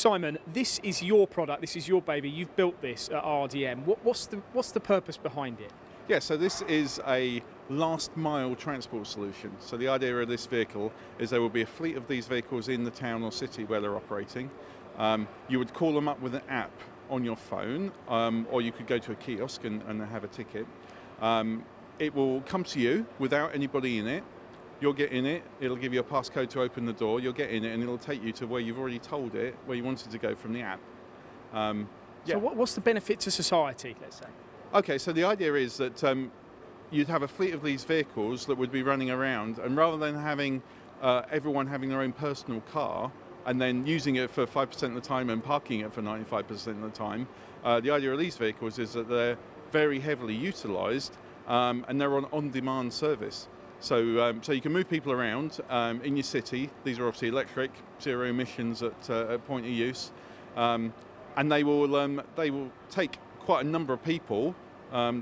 Simon, this is your product, this is your baby, you've built this at RDM. What's the purpose behind it? Yeah, so this is a last mile transport solution. So the idea of this vehicle is there will be a fleet of these vehicles in the town or city where they're operating. You would call them up with an app on your phone, or you could go to a kiosk and have a ticket. It will come to you without anybody in it. You'll get in it, it'll give you a passcode to open the door, you'll get in it and it'll take you to where you've already told it, where you wanted to go from the app. Yeah. So what's the benefit to society, let's say? Okay, so the idea is that you'd have a fleet of these vehicles that would be running around, and rather than having everyone having their own personal car and then using it for 5% of the time and parking it for 95% of the time, the idea of these vehicles is that they're very heavily utilised and they're on on-demand service. So you can move people around in your city. These are obviously electric, zero emissions at point of use, and they will take quite a number of people.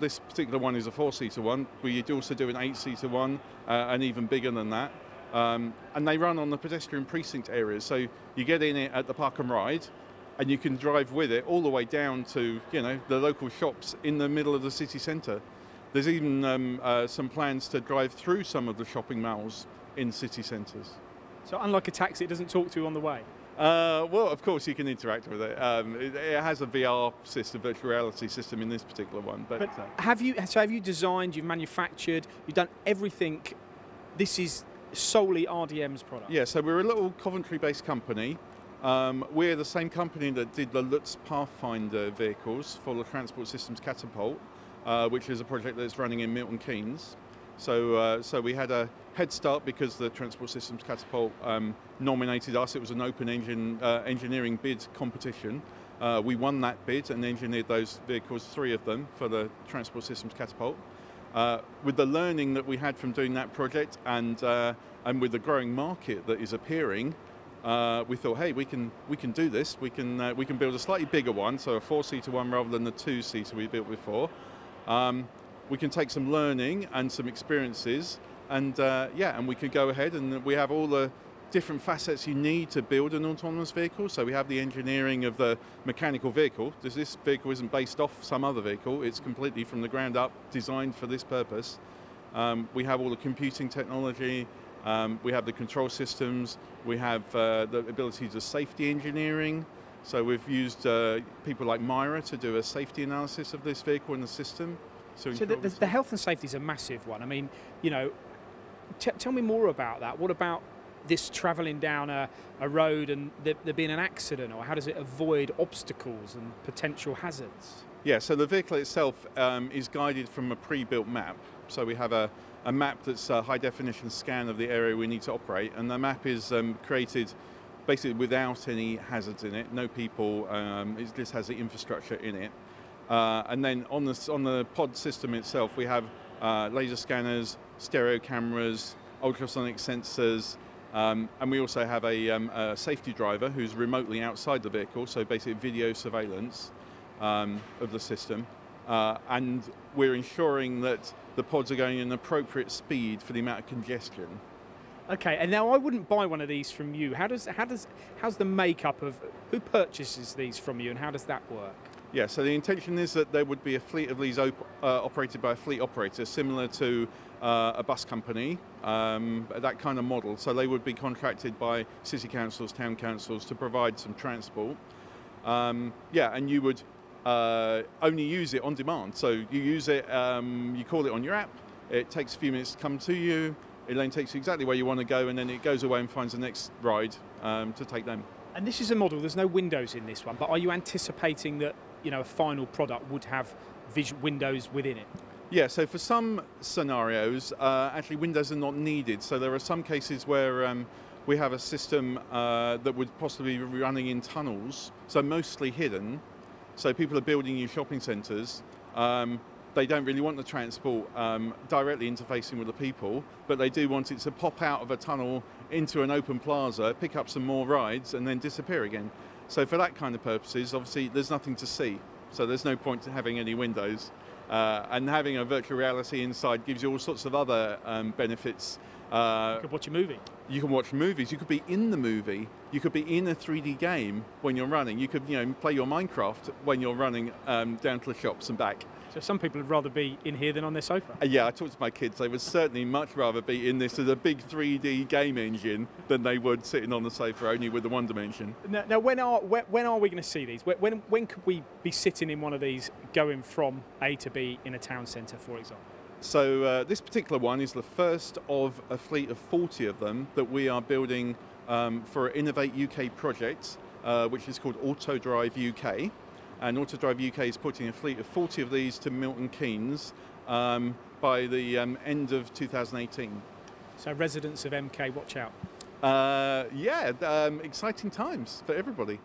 This particular one is a 4-seater one, but you also do an 8-seater one, and even bigger than that. And they run on the pedestrian precinct areas. So you get in it at the park and ride, and you can drive with it all the way down to the local shops in the middle of the city centre. There's even some plans to drive through some of the shopping malls in city centres. So unlike a taxi, it doesn't talk to you on the way? Well, of course you can interact with it. It has a VR system, virtual reality system in this particular one. But have you designed, you've manufactured, you've done everything? This is solely RDM's product? Yeah, so we're a little Coventry-based company. We're the same company that did the Lutz Pathfinder vehicles for the Transport Systems Catapult, which is a project that's running in Milton Keynes. So we had a head start because the Transport Systems Catapult nominated us. It was an open engineering bid competition. We won that bid and engineered those vehicles, 3 of them, for the Transport Systems Catapult. With the learning that we had from doing that project and with the growing market that is appearing, we thought, hey, we can do this. We can build a slightly bigger one, so a 4-seater one rather than the 2-seater we built before. We can take some learning and some experiences, and and we could go ahead and we have all the different facets you need to build an autonomous vehicle. So we have the engineering of the mechanical vehicle. This vehicle isn't based off some other vehicle. It's completely from the ground up designed for this purpose. We have all the computing technology. We have the control systems. We have the ability to safety engineering. So we've used people like Myra to do a safety analysis of this vehicle and the system. So the health and safety is a massive one. I mean, tell me more about that. What about this travelling down a road and there being an accident, or how does it avoid obstacles and potential hazards? Yeah, so the vehicle itself is guided from a pre-built map. So we have a map that's a high-definition scan of the area we need to operate, and the map is created basically without any hazards in it. No people. It just has the infrastructure in it. And then on the pod system itself, we have laser scanners, stereo cameras, ultrasonic sensors, and we also have a safety driver who's remotely outside the vehicle, so basically video surveillance of the system. And we're ensuring that the pods are going at an appropriate speed for the amount of congestion. Okay, and now I wouldn't buy one of these from you. How's the makeup of who purchases these from you, and how does that work? Yeah, so the intention is that there would be a fleet of these operated by a fleet operator, similar to a bus company, that kind of model. So they would be contracted by city councils, town councils to provide some transport. And you would only use it on demand. So you use it, you call it on your app, it takes a few minutes to come to you, it then takes you exactly where you want to go, and then it goes away and finds the next ride to take them. And this is a model, there's no windows in this one, but are you anticipating that a final product would have windows within it? Yeah, so for some scenarios, actually windows are not needed. So there are some cases where we have a system that would possibly be running in tunnels, so mostly hidden. So people are building new shopping centres. They don't really want the transport directly interfacing with the people, but they do want it to pop out of a tunnel into an open plaza, pick up some more rides, and then disappear again. So for that kind of purposes, obviously there's nothing to see. So there's no point to having any windows. And having a virtual reality inside gives you all sorts of other benefits You could watch a movie. You can watch movies. You could be in the movie. You could be in a 3D game when you're running. You could, play your Minecraft when you're running down to the shops and back. So some people would rather be in here than on their sofa. Yeah, I talked to my kids. They would certainly much rather be in this as a big 3D game engine than they would sitting on the sofa only with the one dimension. Now when are we going to see these? When could we be sitting in one of these going from A to B in a town centre, for example? So this particular one is the first of a fleet of 40 of them that we are building for Innovate UK project, which is called Autodrive UK. And Autodrive UK is putting a fleet of 40 of these to Milton Keynes by the end of 2018. So residents of MK, watch out. Yeah, exciting times for everybody.